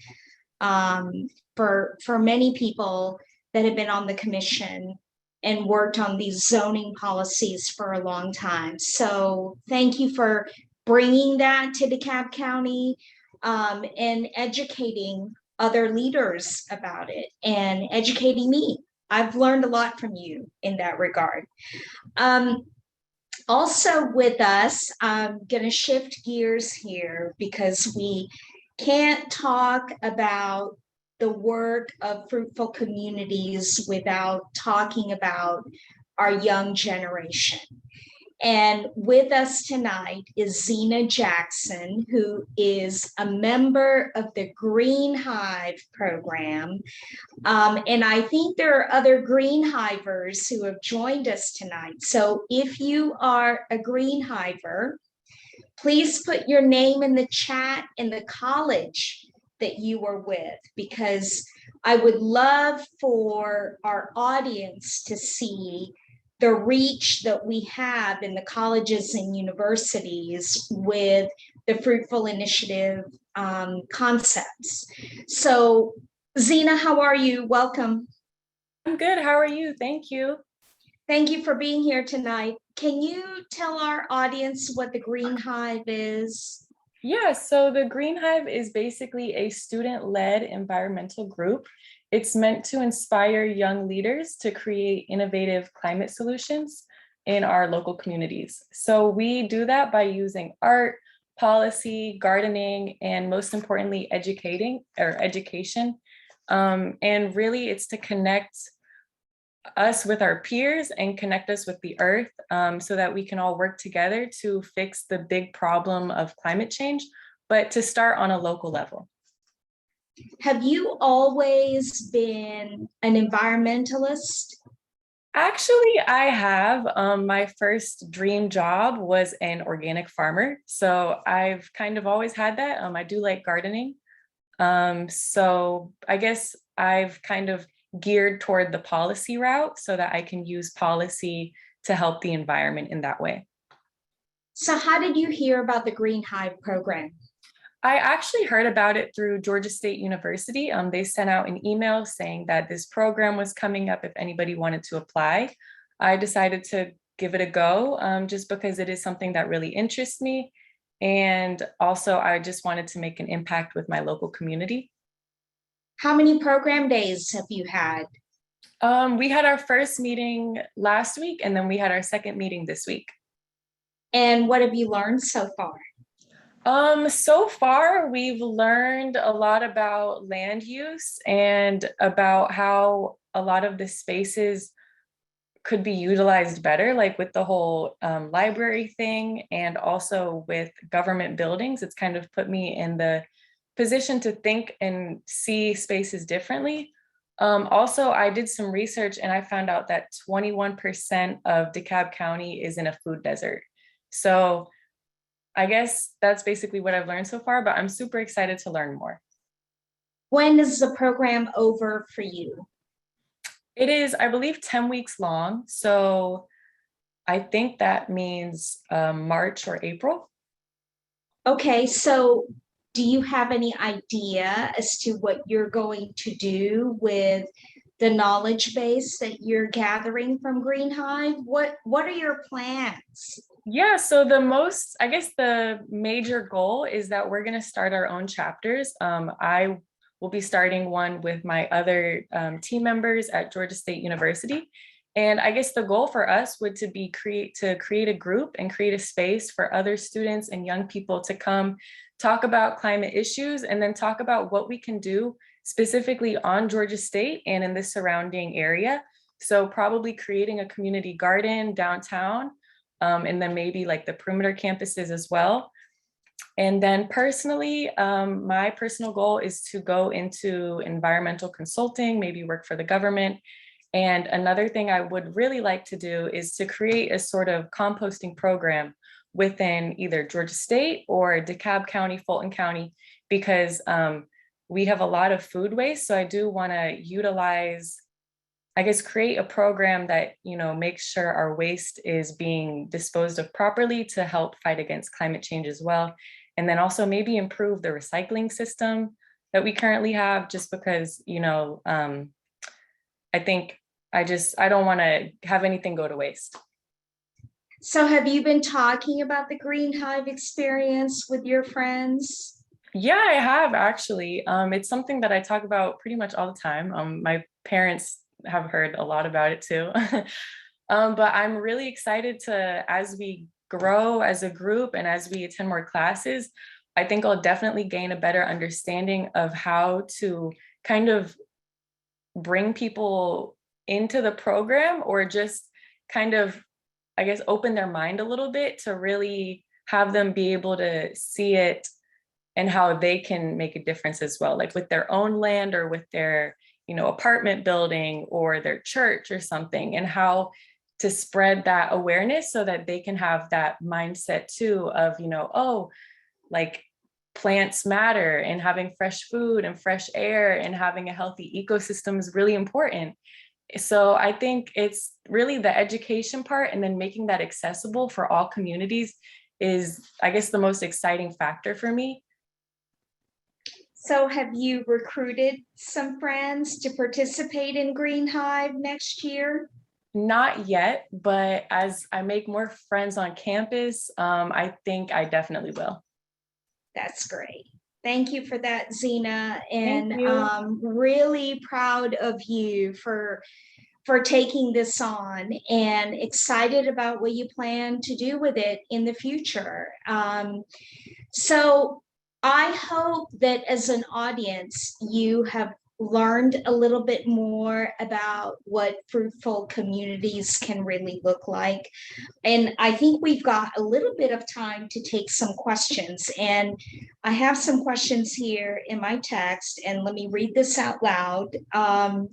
for many people that have been on the commission and worked on these zoning policies for a long time. So thank you for bringing that to DeKalb County and educating other leaders about it and educating me. I've learned a lot from you in that regard. Also with us, I'm going to shift gears here because we can't talk about the work of Fruitful Communities without talking about our young generation. And with us tonight is Zena Jackson, who is a member of the Green Hive program. And I think there are other Green Hivers who have joined us tonight. So if you are a Green Hiver, please put your name in the chat and the college that you were with, because I would love for our audience to see the reach that we have in the colleges and universities with the Fruitful Initiative concepts. So Zena, how are you? Welcome. I'm good. How are you? Thank you. Thank you for being here tonight. Can you tell our audience what the Green Hive is? Yeah, so the Green Hive is basically a student-led environmental group. It's meant to inspire young leaders to create innovative climate solutions in our local communities. So we do that by using art, policy, gardening, and most importantly, education. And really it's to connect us with our peers and connect us with the earth so that we can all work together to fix the big problem of climate change, but to start on a local level. Have you always been an environmentalist? Actually, I have. My first dream job was an organic farmer. So I've kind of always had that. I do like gardening. So I guess I've kind of geared toward the policy route so that I can use policy to help the environment in that way. So how did you hear about the Green Hive program? I actually heard about it through Georgia State University. They sent out an email saying that this program was coming up if anybody wanted to apply. I decided to give it a go just because it is something that really interests me. And also I just wanted to make an impact with my local community. How many program days have you had? We had our first meeting last week, and then we had our second meeting this week. And what have you learned so far? So far, we've learned a lot about land use and about how a lot of the spaces could be utilized better, like with the whole library thing, and also with government buildings. It's kind of put me in the position to think and see spaces differently. Also, I did some research and I found out that 21% of DeKalb County is in a food desert. So I guess that's basically what I've learned so far, but I'm super excited to learn more. When is the program over for you? It is, I believe, 10 weeks long. So I think that means March or April. Okay, so do you have any idea as to what you're going to do with the knowledge base that you're gathering from Green Hive? What are your plans? Yeah, so I guess the major goal is that we're going to start our own chapters. I will be starting one with my other team members at Georgia State University. And I guess the goal for us would to create a group and create a space for other students and young people to come talk about climate issues and then talk about what we can do specifically on Georgia State and in the surrounding area. So probably creating a community garden downtown, and then maybe like the perimeter campuses as well. And then personally, my personal goal is to go into environmental consulting, maybe work for the government. And another thing I would really like to do is to create a sort of composting program within either Georgia State or DeKalb County, Fulton County, because we have a lot of food waste. So I do want to utilize, I guess, create a program that, makes sure our waste is being disposed of properly to help fight against climate change as well. And then also maybe improve the recycling system that we currently have, just because, I think I don't want to have anything go to waste. So have you been talking about the Green Hive experience with your friends? Yeah, I have actually. It's something that I talk about pretty much all the time. My parents have heard a lot about it too. But I'm really excited to, as we grow as a group and as we attend more classes, I think I'll definitely gain a better understanding of how to kind of bring people into the program, or just kind of, I guess, open their mind a little bit to really have them be able to see it and how they can make a difference as well, like with their own land or with their, apartment building or their church or something, and how to spread that awareness so that they can have that mindset too of, oh, like plants matter, and having fresh food and fresh air and having a healthy ecosystem is really important. So I think it's really the education part, and then making that accessible for all communities is, I guess, the most exciting factor for me. So have you recruited some friends to participate in Green Hive next year? Not yet, but as I make more friends on campus, I think I definitely will. That's great. Thank you for that, Zena. And Thank you. really proud of you for taking this on, and excited about what you plan to do with it in the future. So I hope that as an audience, you have learned a little bit more about what fruitful communities can really look like. And I think we've got a little bit of time to take some questions. And I have some questions here in my text, and let me read this out loud. How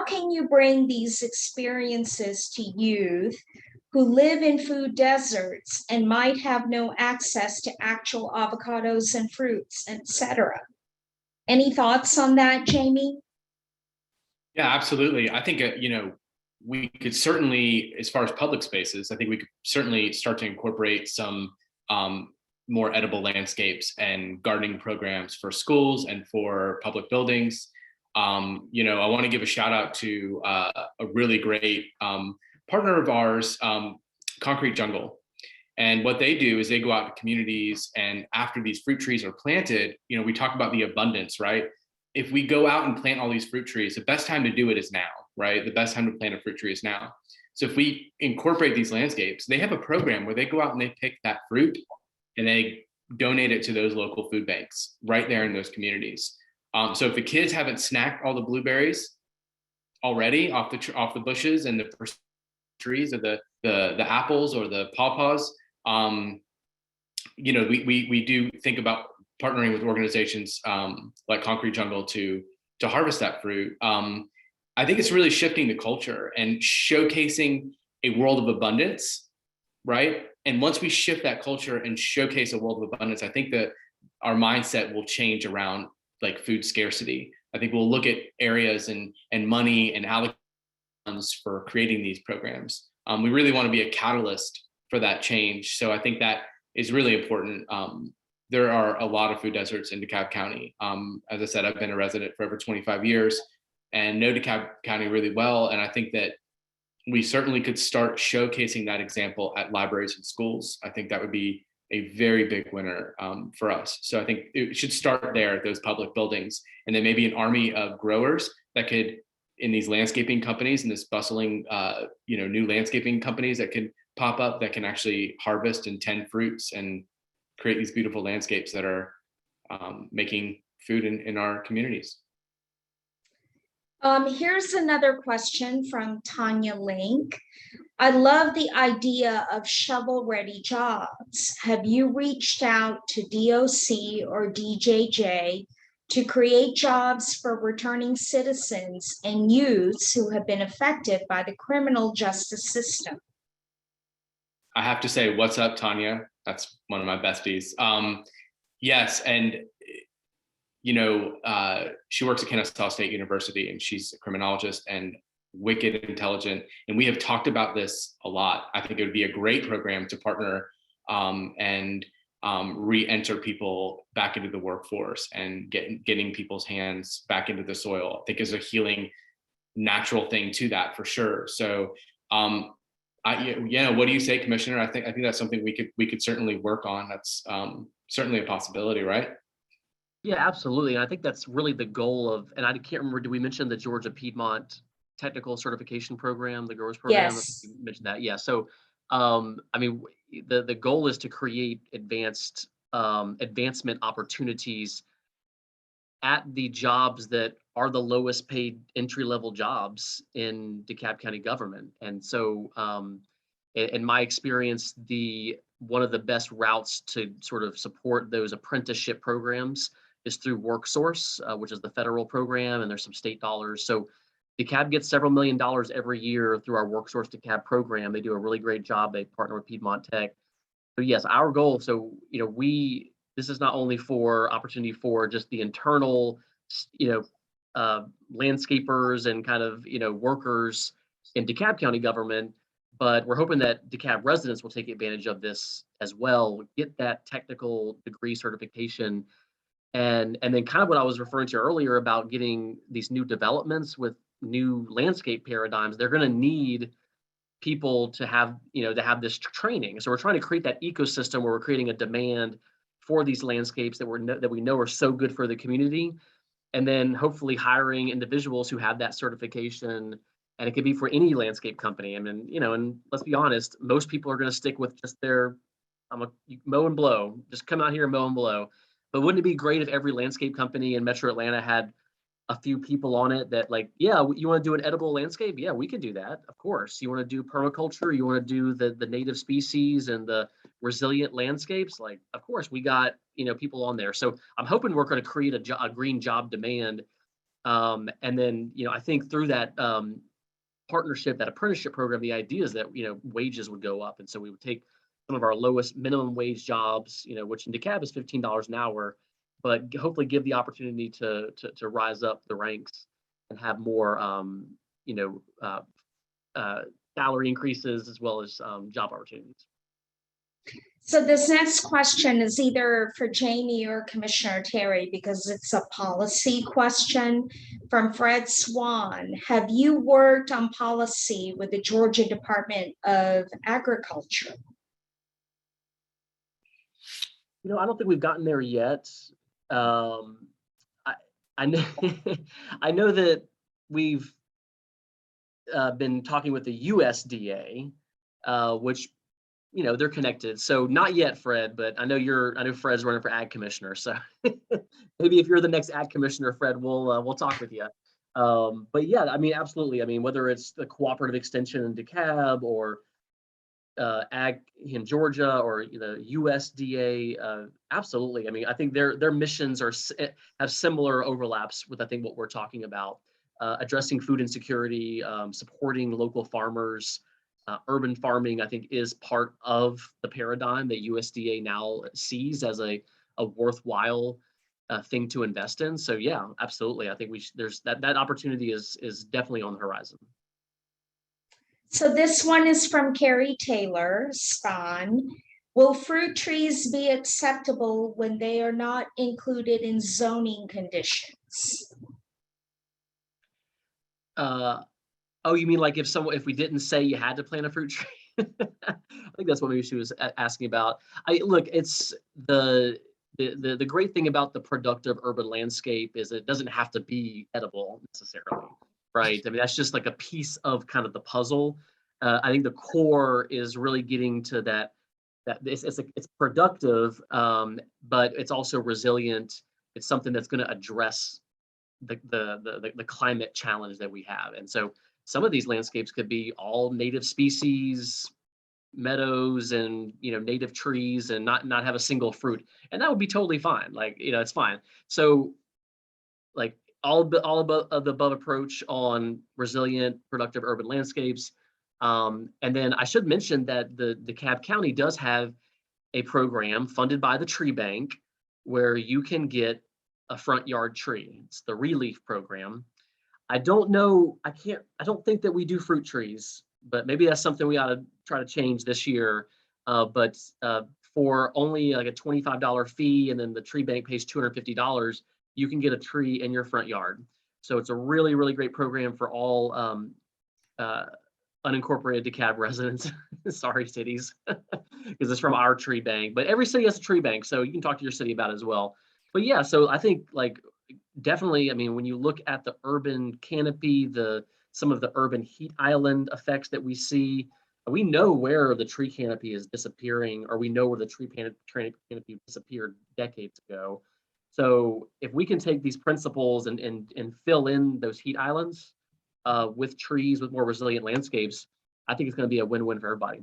can you bring these experiences to youth who live in food deserts and might have no access to actual avocados and fruits, etc.? Any thoughts on that, Jamie? Yeah, absolutely. I think, we could certainly, as far as public spaces, I think we could certainly start to incorporate some more edible landscapes and gardening programs for schools and for public buildings. I want to give a shout out to a really great partner of ours, Concrete Jungle. And what they do is they go out to communities, and after these fruit trees are planted, we talk about the abundance, right? If we go out and plant all these fruit trees, the best time to do it is now, right? The best time to plant a fruit tree is now. So if we incorporate these landscapes, they have a program where they go out and they pick that fruit and they donate it to those local food banks right there in those communities. So if the kids haven't snacked all the blueberries, already off the bushes and the trees, or the apples or the pawpaws. We do think about partnering with organizations like Concrete Jungle to harvest that fruit. I think it's really shifting the culture and showcasing a world of abundance, right? And once we shift that culture and showcase a world of abundance, I think that our mindset will change around like food scarcity. I think we'll look at areas and money and allocate funds for creating these programs. We really want to be a catalyst for that change. So I think that is really important. There are a lot of food deserts in DeKalb County. As I said, I've been a resident for over 25 years and know DeKalb County really well. And I think that we certainly could start showcasing that example at libraries and schools. I think that would be a very big winner for us. So I think it should start there at those public buildings, and then maybe an army of growers that could, in these landscaping companies and this bustling, new landscaping companies that can pop up that can actually harvest and tend fruits and create these beautiful landscapes that are making food in our communities. Here's another question from Tanya Link. I love the idea of shovel-ready jobs. Have you reached out to DOC or DJJ to create jobs for returning citizens and youths who have been affected by the criminal justice system? I have to say, what's up, Tanya? That's one of my besties. Yes, and she works at Kennesaw State University, and she's a criminologist and wicked intelligent. And we have talked about this a lot. I think it would be a great program to partner and re-enter people back into the workforce and getting people's hands back into the soil. I think is a healing, natural thing to that for sure. So, what do you say, Commissioner? I think that's something we could certainly work on. That's certainly a possibility, right? Yeah, absolutely. And I think that's really the goal of, and I can't remember, did we mention the Georgia Piedmont Technical Certification Program, the growers program? Yes. You mentioned that. Yeah. So, the goal is to create advancement opportunities at the jobs that are the lowest paid entry-level jobs in DeKalb County government. And so, in my experience, one of the best routes to sort of support those apprenticeship programs is through WorkSource, which is the federal program, and there's some state dollars. So DeKalb gets several $1 million every year through our WorkSource DeKalb program. They do a really great job. They partner with Piedmont Tech. So yes, our goal, this is not only for opportunity for just the internal, landscapers and kind of, workers in DeKalb County government, but we're hoping that DeKalb residents will take advantage of this as well, get that technical degree certification. And then kind of what I was referring to earlier about getting these new developments with new landscape paradigms, they're going to need people to have this training. So we're trying to create that ecosystem where we're creating a demand for these landscapes that we know are so good for the community, and then hopefully hiring individuals who have that certification. And it could be for any landscape company. I mean, and let's be honest, most people are going to stick with just their mow and blow, just come out here and mow and blow. But wouldn't it be great if every landscape company in Metro Atlanta had a few people on it that you want to do an edible landscape? Yeah, we could do that. Of course. You want to do permaculture, you want to do the native species and the resilient landscapes. Of course, we got, people on there. So I'm hoping we're going to create a green job demand. And then, I think through that partnership, that apprenticeship program, the idea is that, wages would go up. And so we would take some of our lowest minimum wage jobs, which in DeKalb is $15 an hour, but hopefully give the opportunity to rise up the ranks and have more, salary increases as well as job opportunities. So this next question is either for Jamie or Commissioner Terry, because it's a policy question from Fred Swan. Have you worked on policy with the Georgia Department of Agriculture? I don't think we've gotten there yet. I know I know that we've been talking with the USDA, which they're connected. So not yet, Fred, but I know Fred's running for ag commissioner. So maybe if you're the next ag commissioner, Fred, we'll talk with you. But yeah, I mean, absolutely. I mean, whether it's the cooperative extension in DeKalb or Ag in Georgia or the USDA, absolutely. I mean, I think their missions have similar overlaps with I think what we're talking about, addressing food insecurity, supporting local farmers. Urban farming, I think, is part of the paradigm that USDA now sees as a worthwhile thing to invest in. So yeah, absolutely. I think there's that opportunity is definitely on the horizon. So this one is from Carrie Taylor, Spawn. Will fruit trees be acceptable when they are not included in zoning conditions? Oh, you mean like if we didn't say you had to plant a fruit tree? I think that's what maybe she was asking about. Look, it's the great thing about the productive urban landscape is it doesn't have to be edible necessarily, right? I mean, that's just like a piece of kind of the puzzle. I think the core is really getting to that it's productive, but it's also resilient. It's something that's going to address the climate challenge that we have. And so some of these landscapes could be all native species, meadows, and native trees, and not have a single fruit, and that would be totally fine. Like it's fine. So like all of the above approach on resilient, productive urban landscapes. And then I should mention that the DeKalb County does have a program funded by the Tree Bank where you can get a front yard tree. It's the Relief program. I don't think that we do fruit trees, but maybe that's something we ought to try to change this year. But for only like a $25 fee, and then the Tree Bank pays $250, you can get a tree in your front yard. So it's a really, really great program for all unincorporated DeKalb residents. Sorry, cities, because it's from our Tree Bank. But every city has a Tree Bank, so you can talk to your city about it as well. But yeah, so I think like definitely, I mean, when you look at the urban canopy, some of the urban heat island effects that we see, we know where the tree canopy is disappearing, or we know where the tree canopy disappeared decades ago. So if we can take these principles and fill in those heat islands with trees, with more resilient landscapes, I think it's going to be a win-win for everybody.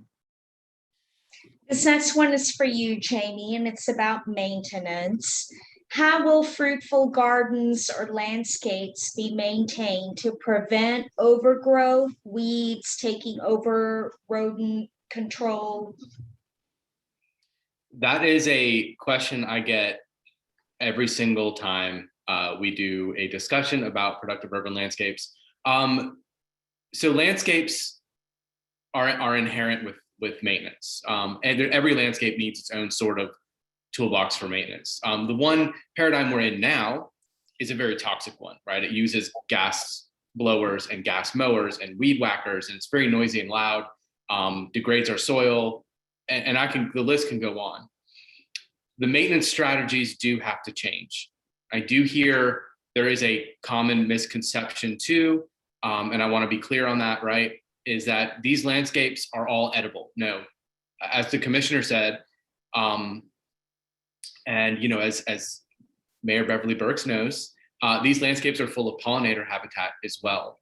This next one is for you, Jamie, and it's about maintenance. How will fruitful gardens or landscapes be maintained to prevent overgrowth, weeds taking over, rodent control? That is a question I get every single time we do a discussion about productive urban landscapes. So landscapes are inherent with maintenance, and every landscape needs its own sort of toolbox for maintenance. The one paradigm we're in now is a very toxic one, right? It uses gas blowers and gas mowers and weed whackers, and it's very noisy and loud, degrades our soil, and the list can go on. The maintenance strategies do have to change. I do hear there is a common misconception too, and I want to be clear on that, right? Is that these landscapes are all edible. No, as the commissioner said, and as Mayor Beverly Burks knows, these landscapes are full of pollinator habitat as well.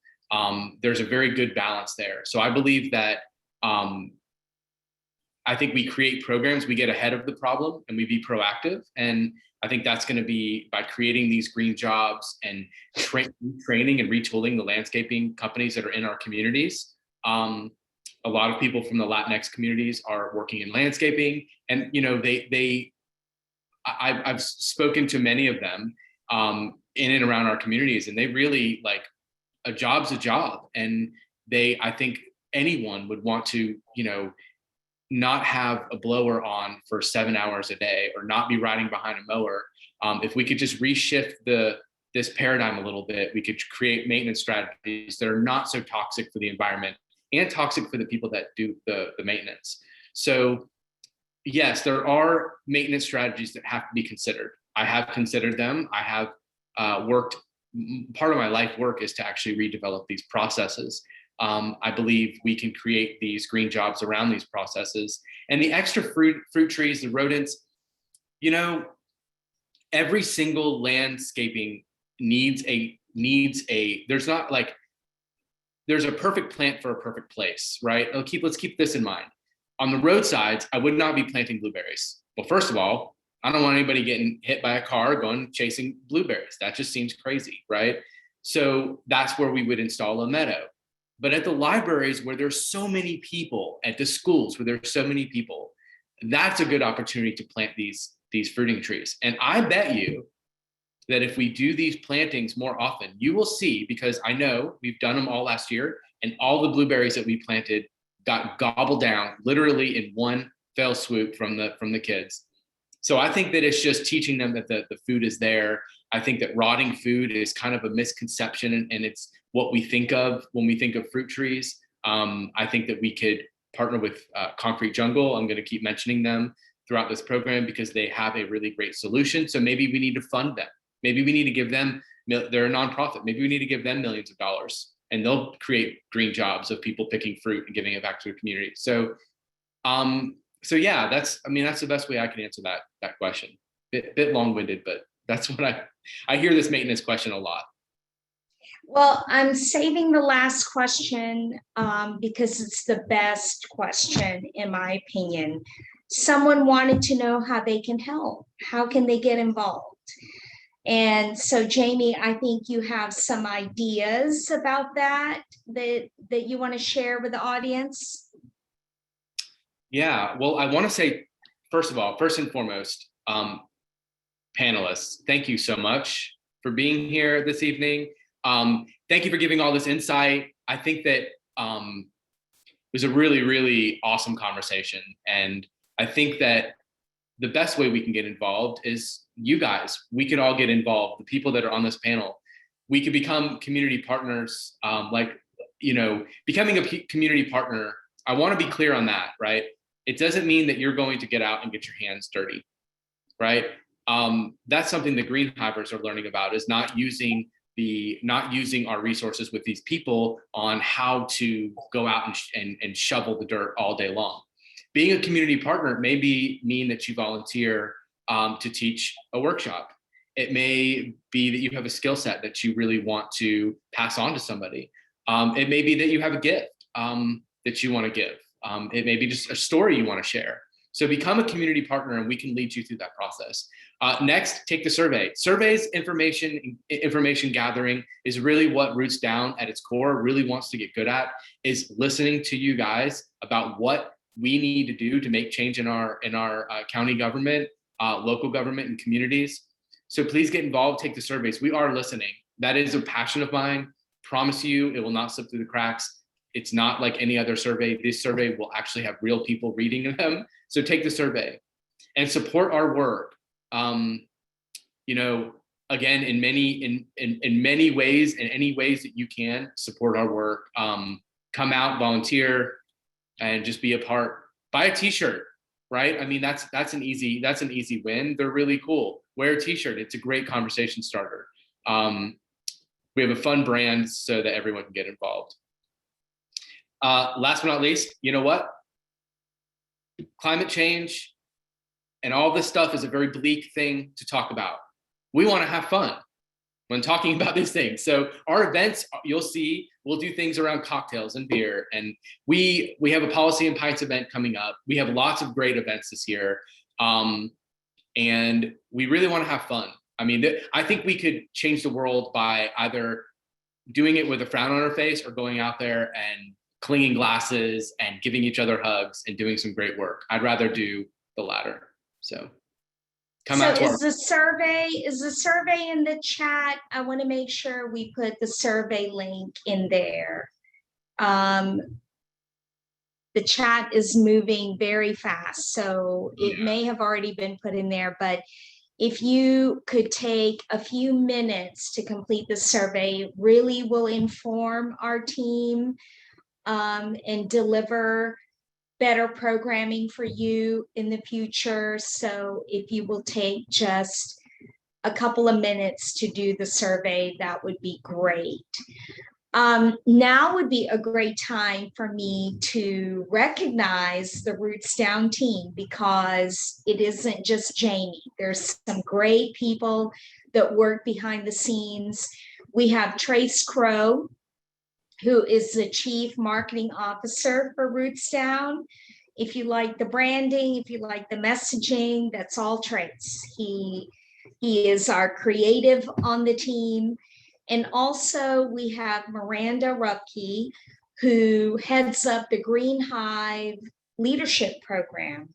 There's a very good balance there. So I believe that I think we create programs, we get ahead of the problem, and we be proactive. And I think that's going to be by creating these green jobs and training and retooling the landscaping companies that are in our communities. A lot of people from the Latinx communities are working in landscaping, and I've spoken to many of them in and around our communities, and they really like a job's a job, and I think anyone would want to not have a blower on for 7 hours a day, or not be riding behind a mower. If we could just reshift this paradigm a little bit, we could create maintenance strategies that are not so toxic for the environment and toxic for the people that do the maintenance. So yes, there are maintenance strategies that have to be considered. I have considered them. I have part of my life work is to actually redevelop these processes. I believe we can create these green jobs around these processes, and the extra fruit trees, the rodents, every single landscaping needs a needs there's not like, there's a perfect plant for a perfect place, right? Let's keep this in mind. On the roadsides, I would not be planting blueberries. Well, first of all, I don't want anybody getting hit by a car going chasing blueberries. That just seems crazy, right? So that's where we would install a meadow. But at the libraries where there's so many people, at the schools where there's so many people, that's a good opportunity to plant these fruiting trees. And I bet you that if we do these plantings more often, you will see, because I know we've done them all last year, and all the blueberries that we planted got gobbled down literally in one fell swoop from the kids. So I think that it's just teaching them that the food is there. I think that rotting food is kind of a misconception, and it's what we think of when we think of fruit trees. I think that we could partner with Concrete Jungle. I'm going to keep mentioning them throughout this program because they have a really great solution. So maybe we need to fund them. Maybe we need to give them, they're a nonprofit. Maybe we need to give them millions of dollars, and they'll create green jobs of people picking fruit and giving it back to the community. So yeah, that's the best way I can answer that question. Bit long-winded, but that's what I hear this maintenance question a lot. Well, I'm saving the last question because it's the best question, in my opinion. Someone wanted to know how they can help. How can they get involved? And so, Jamie, I think you have some ideas about that you want to share with the audience. Yeah, well, I want to say, first and foremost, panelists, thank you so much for being here this evening. Thank you for giving all this insight. I think that it was a really, really awesome conversation. And I think that the best way we can get involved is you guys. We could all get involved, the people that are on this panel. We could become community partners, becoming a community partner. I want to be clear on that, right? It doesn't mean that you're going to get out and get your hands dirty, right? That's something the green hivers are learning about, is not using our resources with these people on how to go out and shovel the dirt all day long. Being a community partner may mean that you volunteer to teach a workshop. It may be that you have a skill set that you really want to pass on to somebody. It may be that you have a gift that you want to give. It may be just a story you want to share. So become a community partner, and we can lead you through that process. Next, take the survey. Surveys, information gathering is really what Rootstown at its core really wants to get good at, is listening to you guys about what we need to do to make change in our county government, local government, and communities. So please get involved, take the surveys. We are listening. That is a passion of mine. Promise you, it will not slip through the cracks. It's not like any other survey. This survey will actually have real people reading them. So take the survey and support our work. Again, in many ways, in any ways that you can support our work. Come out, volunteer, and just be a part. Buy a t-shirt, right? I mean, that's an easy win. They're really cool. Wear a t-shirt. It's a great conversation starter. We have a fun brand so that everyone can get involved. Last but not least, you know what? Climate change and all this stuff is a very bleak thing to talk about. We want to have fun when talking about these things. So our events, you'll see, we'll do things around cocktails and beer. And we have a Policy and Pints event coming up. We have lots of great events this year. And we really want to have fun. I mean, I think we could change the world by either doing it with a frown on our face or going out there and clinging glasses and giving each other hugs and doing some great work. I'd rather do the latter. So come out to is the survey in the chat? I want to make sure we put the survey link in there. The chat is moving very fast, so it may have already been put in there, but if you could take a few minutes to complete the survey, really will inform our team and deliver better programming for you in the future. So if you will take just a couple of minutes to do the survey, that would be great. Now would be a great time for me to recognize the Rootstown team, because it isn't just Jamie. There's some great people that work behind the scenes. We have Trace Crow, who is the Chief Marketing Officer for Rootstown. If you like the branding, if you like the messaging, that's all Trace. He is our creative on the team. And also we have Miranda Rupke, who heads up the Green Hive Leadership Program.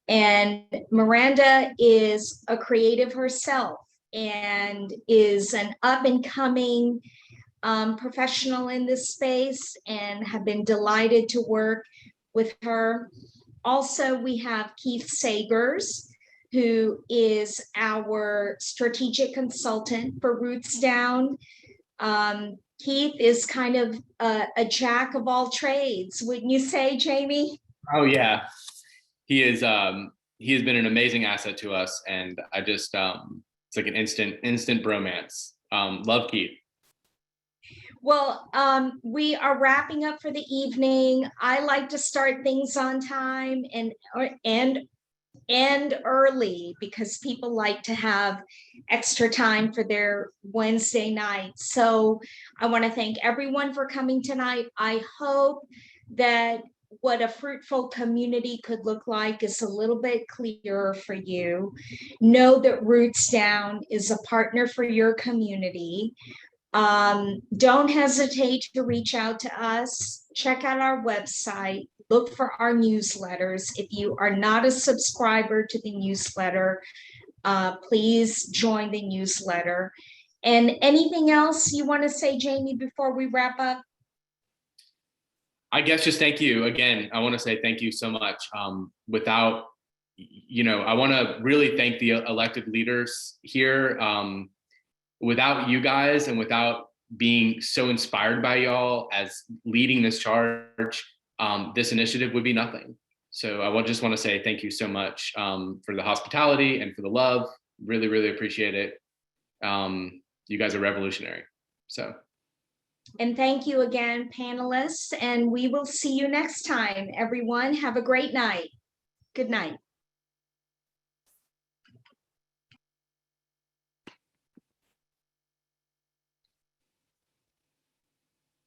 And Miranda is a creative herself and is an up and coming professional in this space, and have been delighted to work with her. Also, we have Keith Sagers, who is our strategic consultant for Rootstown. Keith is kind of a jack of all trades, wouldn't you say, Jamie? Oh yeah, he is. He has been an amazing asset to us, and I just it's like an instant bromance. Love Keith. Well, we are wrapping up for the evening. I like to start things on time and end early because people like to have extra time for their Wednesday night. So I want to thank everyone for coming tonight. I hope that what a fruitful community could look like is a little bit clearer for you. Know that Rootstown is a partner for your community. Don't hesitate to reach out to us. Check out our website. Look for our newsletters. If you are not a subscriber to the newsletter, please join the newsletter. And anything else you want to say, Jamie, before we wrap up? I guess just thank you again. I want to say thank you so much. Without, I want to really thank the elected leaders here. Without you guys and without being so inspired by y'all as leading this charge, this initiative would be nothing. So I just want to say thank you so much for the hospitality and for the love. Really, really appreciate it. You guys are revolutionary. So. And thank you again, panelists, and we will see you next time. Everyone, have a great night. Good night.